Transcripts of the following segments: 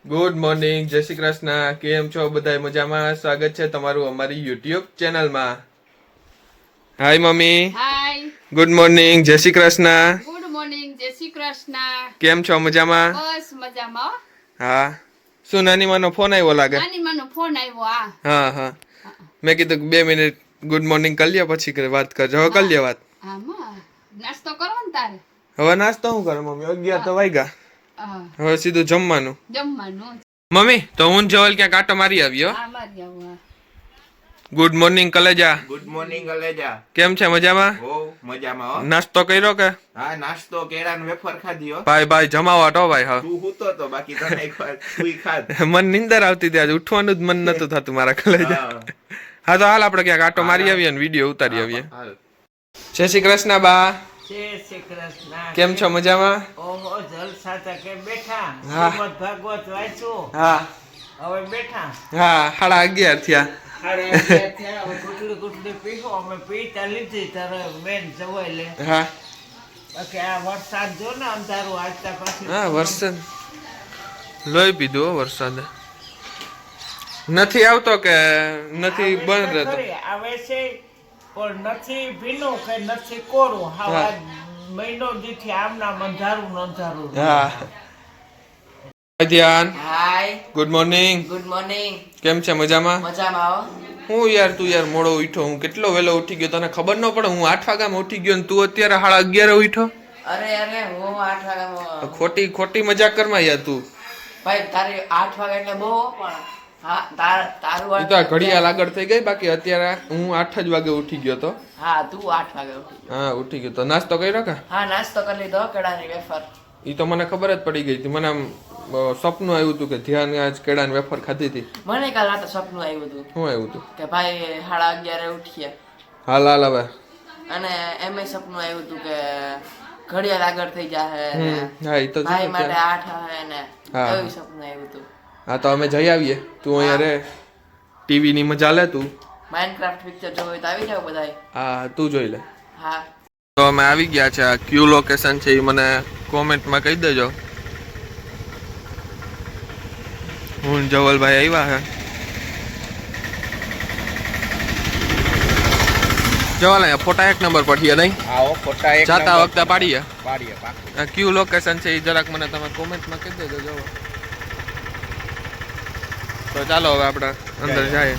Good morning, જય શ્રી કૃષ્ણ. કેમ છો બધા? મજામાં? સ્વાગત છે તમારું અમારી યુટ્યુબ ચેનલમાં. Hi mummy. હાય. ગુડ મોર્નિંગ, જય શ્રી કૃષ્ણ. ગુડ મોર્નિંગ, જય શ્રી કૃષ્ણ. કેમ છો? મજામાં? બસ મજામાં. હા. શું નાની માનો ફોન આવ્યો લાગે? નાની માનો ફોન આવ્યો. હા હા. મેં કીધું 2 મિનિટ ગુડ મોર્નિંગ કરી લ્યો પછી વાત કરજો. હવે કરી લ્યો વાત. આમાં નાસ્તો કરો ને તારે? હવે નાસ્તો શું કરો મમ્મી? 11 તો વાગ્યા. હવે સીધું જમવાનું. જમવાનું. મમ્મી તો હું જવલ ક્યાંક આટો મારી આવ્યો. આ મારી આવો. ગુડ મોર્નિંગ કલેજા. ગુડ મોર્નિંગ કલેજા. કેમ છે? મજામાં? હો મજામાં હો. નાસ્તો કર્યો કે? હા નાસ્તો કેળાનો વેફર ખાધી હો. ભાઈ જમાવટ હો ભાઈ. હા તું હૂતો તો બાકી તને એકવાર તુંય ખાધ. મન નિંદર આવતી હતી, આજે ઉઠવાનું જ મન નતું થતું મારા કલેજા. હા તો હાલ આપણે ક્યાંક આટો મારી આવીએ ને વિડીયો ઉતારી આવીએ. જય શ્રી કૃષ્ણ બા. જય શ્રી કૃષ્ણ. કેમ છો? મજામાં? ઓહો જલસા કે બેઠા. હા. શ્રીમદ ભાગવત વાંચ્યું. હા હવે બેઠા. હા 11:30 થયા. સાડા 11 થયા. હવે ગુટલી પીવો. અમે પીતા લીધી તારે બેન જવાય લે. હા બાકી આ વરસાદ જો ને અંધારું આજતા પાછી. હા વરસાદ લોહી પીધું હો. વરસાદ નથી આવતો કે નથી બંધ રહેતો? આવે છે પણ નથી ભીનું કે નથી કોરું. હા. હા મહિનો દીથી આમના અંધારું. હા ધ્યાન. Hi. Good morning. Good morning. કેમ છે? મજામાં? મજામાં આવો. હું યાર તું યાર મોડો ઉઠ્યો. હું કેટલો વહેલો ઉઠી ગયો, તને ખબર ન પડે? હું 8 વાગ્યામાં ઉઠી ગયો ને તું અત્યારે 11:30 ઉઠ્યો. અરે હું 8 વાગ્યામાં. ખોટી મજાક કરમાં યાર તું. ભાઈ તારી 8 વાગે એટલે બહુ પણ હા તારું ઈ તો આ ઘડિયાળ આગળ થઈ ગઈ. બાકી અત્યારે હું 8 જ વાગે ઉઠી ગયો તો. હા તું 8 વાગે ઉઠી ગયો. હા ઉઠી ગયો તો. નાસ્તો કર્યો કે? હા નાસ્તો કરી લીધો. કેળાની વેફર. ઈ તો મને ખબર જ પડી ગઈ હતી. મને આમ સપનું આવ્યું હતું કે ધ્યાન આજ કેળાની વેફર ખાધી હતી. મને કાલ રાતે સપનું આવ્યું હતું શું આવ્યું હતું? કે ભાઈ 11:30 ઉઠ્યા. હાલ હવે. અને એમે સપનું આવ્યું હતું કે ઘડિયાળ આગળ થઈ જાય હા ઈ તો ભાઈ જોયું માટે ત્યાં. 8 હે ને હા. એવું સપનું આવ્યું હતું. હા તો અમે જઈ આવીએ. તું અહીંયા રે. ટીવી ની મજા લે તું. માઇનક્રાફ્ટ પિક્ચર જોવું હોય તો આવી જાવ બધાય. હા તું જોઈ લે. હા. તો અમે આવી ગયા છે. આ ક્યુ લોકેશન છે એ મને કોમેન્ટમાં કહી દેજો. હું જવલભાઈ આવ્યા છે. જવલ અહીંયા ફોટા 1 નંબર પર થયા નહીં? આવો ફોટા એક જાતા વખતે પાડીએ. પાડીએ પાક. આ ક્યુ લોકેશન છે એ જરાક મને તમે કોમેન્ટમાં કહી દેજો. જો તો ચાલો હવે આપણે અંદર જઈએ.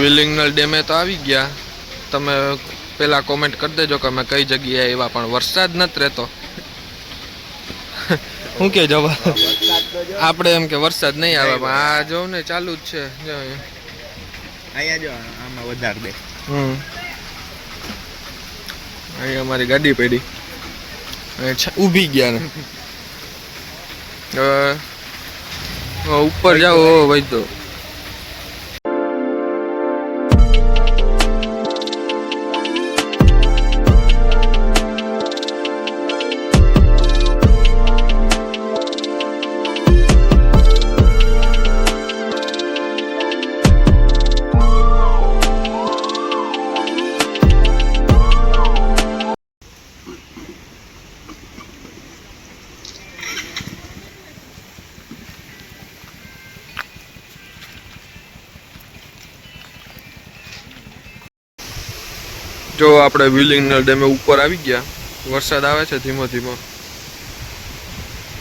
વિલિંગનલ ડેમે તો આવી ગયા. તમે પેલા કોમેન્ટ કરી દેજો કે અમે કઈ જગ્યાએ આવ્યા. પણ વરસાદ નથી રહેતો. શું કે જવા આપણે એમ કે વરસાદ નહીં આવે પણ આ જો ને ચાલુ જ છે. જો અહીંયા જો આમાં વધારે દે. અહીંયા અમારી ગાડી પડી ઊભી ગયા ને હવે ઉપર જાઓ ભાઈ. તો જો આપણે વિલિંગનલ ડેમે ઉપર આવી ગયા. વરસાદ આવે છે ધીમો ધીમો.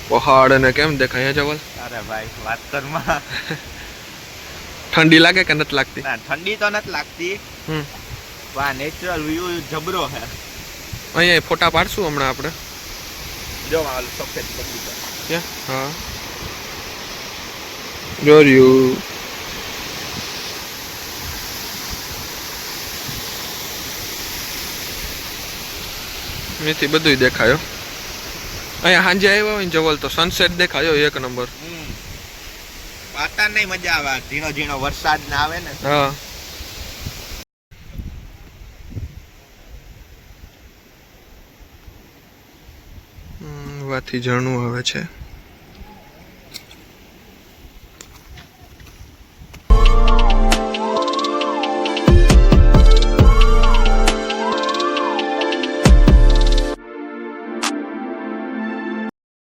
પહાડ અને કેમ દેખાય જવલ? અરે ભાઈ વાત કરમાં. ઠંડી લાગે કે નથી લાગતી? ના ઠંડી તો નથી લાગતી. વાહ નેચરલ વ્યૂ જબરો હે. અહીંયા ફોટા પાડશું હમણાં આપણે. જો આ સફેદ પટ્ટી. ક્યાં? હા જોર્યું. મેથી બધું દેખાયો. અહીંયા સાંજે આવ્યો હોય ને જવલ તો સનસેટ દેખાયો એક નંબર. વાતાવરણ મજા આવે, ઝીણો ઝીણો વરસાદ ના આવે ને. હા વાથી ઝરણું આવે છે.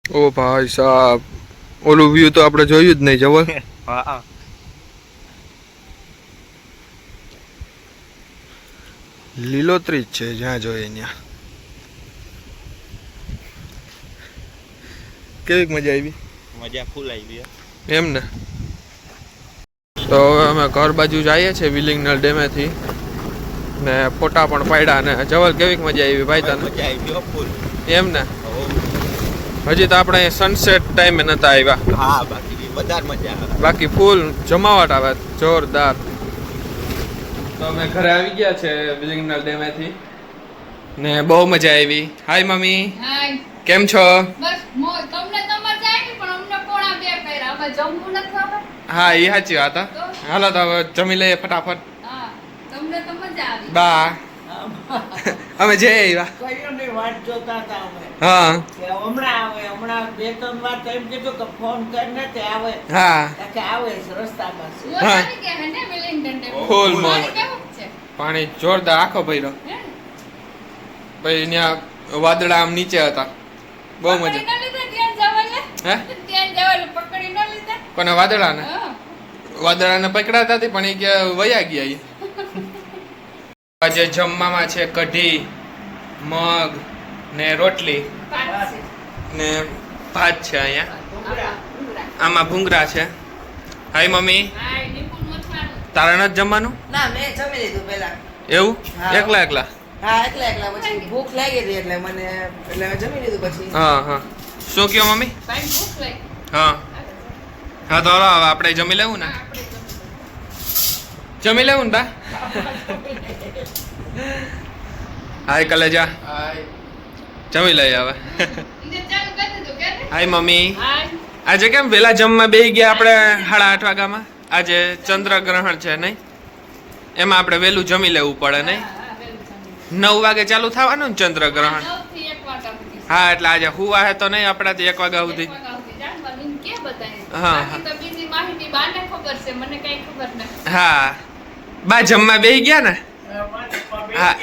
ઓ ભાઈ સાહેબ, ઓલું વ્યૂ તો આપણે જોયું જ નહીં જવલ. હા લીલોતરી જ છે જ્યાં જોઈએ ત્યાં. કેવી મજા આવી? મજા ફૂલ આવી. એમ ને. તો હવે અમે ઘર બાજુ જઈએ છીએ વિલિંગનલ ડેમેથી ને ફોટા પણ પાડ્યા. ને જવલ કેવી મજા આવી ભાઈ તને? મજા આવી ફૂલ. એમ ને. હજી તો આપણે સનસેટ ટાઈમે નતા આવ્યા. હા બાકી વધારે મજા આવે. બાકી ફૂલ જમાવટ આવે જોરદાર. તો અમે ઘરે આવી ગયા છે વિલિંગનલ ડેમેથી ને બહુ મજા આવી. હાય મમ્મી, હાય. કેમ છો? બસ તમને તો મજા આવી પણ અમને પોણા બે કર્યા. હવે જમવું નથી હવે. હા એ સાચી વાત. હાલો તો હવે જમી લઈએ ફટાફટ. હા, તમને તો મજા આવી. બા અમે જઈ આવ્યા. કઈઓની વાટ જોતા હતા અમે હા કે હમણાં આવે, હમણાં 2-3 વાર તો એમ કીધું કે ફોન કરીને તે આવે. હા કે આવે છે રસ્તામાં છે. જો હા. આવી ગયા હે ને વિલિંગડન ડેમ. ફૂલ પાણી મોજ. કેવું છે? પાણી જોરદાર આખો ભર્યો. હે? પછી ત્યાં વાદળા આમ નીચે હતા. બહુ મજા. પકડી ન લીધા ત્યાં જવાલે? હે? ત્યાં જવાલે પકડી ન લીધા? કોને વાદળાને? હા. વાદળાને પકડાતા હતી પણ એ કે વયા ગયા ઈ. આજે જમવામાં છે કઢી, મગ ને રોટલી પાંચ છે. ને ભાત છે અહીંયા. ભૂંગળા. આમાં ભૂંગળા છે. હાય મમ્મી, હાય, નિપુણ મથાનું. તારે નથી જમવાનું? ના મેં જમી લીધું પેલા. એવું? હા. એકલા એકલા? હા એકલા પછી ભૂખ લાગી હતી એટલે મેં જમી લીધું પછી. હા હા. શું કયો મમ્મી? ભાઈ ભૂખ લાગી. હા હા તો હાલો હવે આપણે જમી લેવું ને. આપણે જમી લેવું ને બા? હાય કલેજા, જમી લઈએ હવે. ઇને ચાલુ કરી દીધું કે ને? હાય મમ્મી, હાય. આજે કેમ વેલા જમવા બેસી ગયા આપણે 8:30 વાગ્યામાં? આજે ચંદ્રગ્રહણ છે નહીં? એમાં આપણે વહેલું જમી લેવું પડે નહીં? હા, વેલું જમી. 9 વાગે ચાલુ થવાનું ને ચંદ્રગ્રહણ. 9 થી 1 વાગ્યા સુધી. હા એટલે આજે હુવા હે તો નહીં આપણાથી 1 વાગ્યા સુધી. 1 વાગ્યા સુધી જાણવાનું કે બતાય. હા, બાકી તો બીજી માહિતી બાને ખબર છે, મને કઈ ખબર નથી. હા બા જમવા બેસી ગયા ને? હા.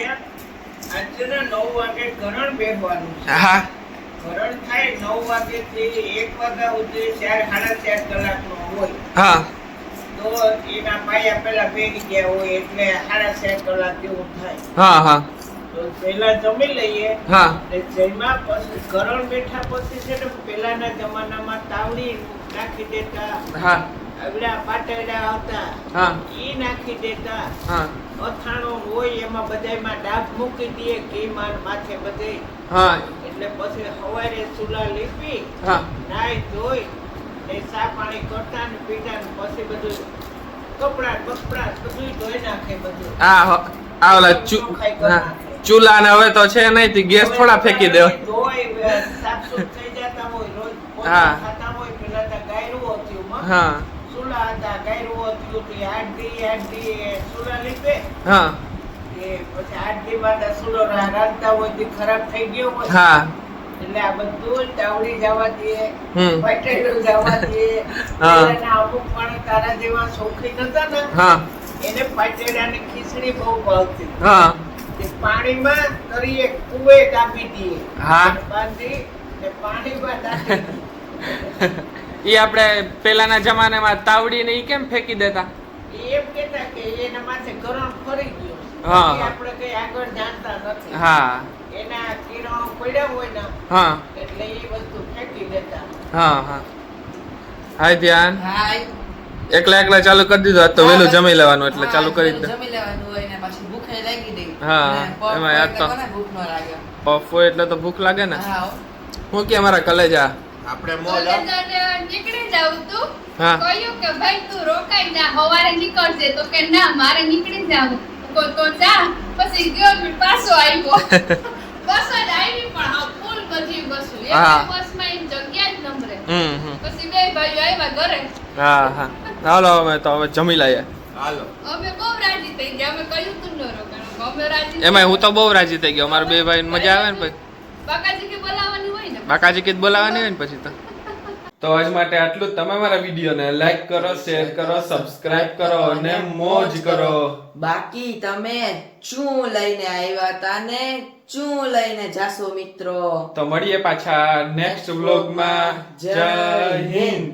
આજે 9 વાગે ઘરણ બેસવાનું છે. હા ઘરણ થાય 9 વાગેથી 1 વાગ્યા સુધી 4-4.5 કલાકનો હોય. હા તો એના પાયા પેલા બેસી ગયા હોય એટલે 4.5 કલાક જેવું થાય. હા હા તો પહેલા જમી લઈએ. હા જમ્યા પછી ઘરણ બેઠા પછી છે ને પહેલાના જમાનામાં તાવડી નાખી દેતા, હા આવડા પાટડા આવતા હા ઈ નાખી દેતા, હા અથાણો હોય એમાં બધાયમાં ડાબ મૂકી દઈએ ઘીમાં માથે બધે. હા એટલે પછી સવારે ચૂલા લીપી હા નાઈ ધોઈ ને ચા પાણી કરતા ને પીતા ને પછી બધું કપડા બપડા બધું ધોઈ નાખે બધું. આ ઓલા ચૂલા ને હવે તો છે નહીં તે ગેસ થોડા ફેંકી દેવા. ધોઈ સાફ-સૂફ થઈ જતા હોય રોજ પોતા હા. ખાતા હોય. પેલા તો ગાયરું હતું માં. હા ચૂલા હતા, ગાયરું હતું તે આડી ચૂલા લીપે. હા એ પછી આડી માં ચૂલો રાંધતા હોય તે ખરાબ થઈ ગયો હોય. હા એટલે આ બધું તાવડી જવા દઈએ, હમ. પટેલું જવા દઈએ. હા. પેલાના અમુક પણ તારા જેવા શોખીન હતા ને હા એને પાટેડાની ખીચડી બહુ ભાવતી. હા તે પાણીમાં તરીએ કુએ કાપી દઈએ. હા. બાંધી ને પાણીમાં નાખી ઈ આપણે પેલાના જમાનામાં તાવડી ને ઈ કેમ ફેંકી દેતા? દઈએ. એમ કહેતા કે એના માથે ગરમ ફરી ગયો. હા. એ આપણે કઈ આગળ જાણતા નથી. હા એના કિરણો પડ્યા હોય ને હા એટલે એ વસ્તુ ફેંકી દેતા. હા હા હાય ધ્યાન. હાય. એકલા ચાલુ કરી દીધું. આજ તો વહેલું જમી લેવાનું એટલે ચાલુ કરી દે. જમી લેવાનું હોય ને પછી ભૂખે લાગી ગઈ. હા, અને પગ એમાં યાદ તો- કોને ભૂખ ન લાગે. પફ હોય એટલે તો ભૂખ લાગે ને. હા હો. હું કે અમારા કલેજા. આપણે મોલ કોલેજે નીકળી જાવ તું. હા. કહ્યું કે ભાઈ તું રોકાઈ જા, સવારે નીકળજે. તો કે ના મારે નીકળી જાવું. તો જા. પછી ગયો ને પાછો આવ્યો. બસ જ આવી પણ હા ફૂલ બધી બસો હા. એક બસમાં એની જગ્યા જ નંબરે હમ પછી બે ભાઈઓ આવ્યા ઘરે હા હા હાલો અમે તો હવે જમી લઈએ હાલો અમે બહુ રાજી થઈ ગયા અમે કહ્યું તું ન રોકાણ અમે રાજી એમાં હું તો બહુ રાજી થઈ ગયો મારા બે ભાઈ મજા આવે ને પછી બાકાજી કે બોલાવવાની હોય ને બાકાજી કીધ બોલાવાની હોય ને પછી તો આજ માટે આટલું જ. તમે મારા વિડીયોને લાઈક કરો શેર કરો સબસ્ક્રાઇબ કરો અને મોજ કરો. બાકી તમે શું લઈને આવ્યા હતા ને શું લઈને જાશો મિત્રો? તો મળીએ પાછા નેક્સ્ટ વ્લોગમાં. જય હિન્દ.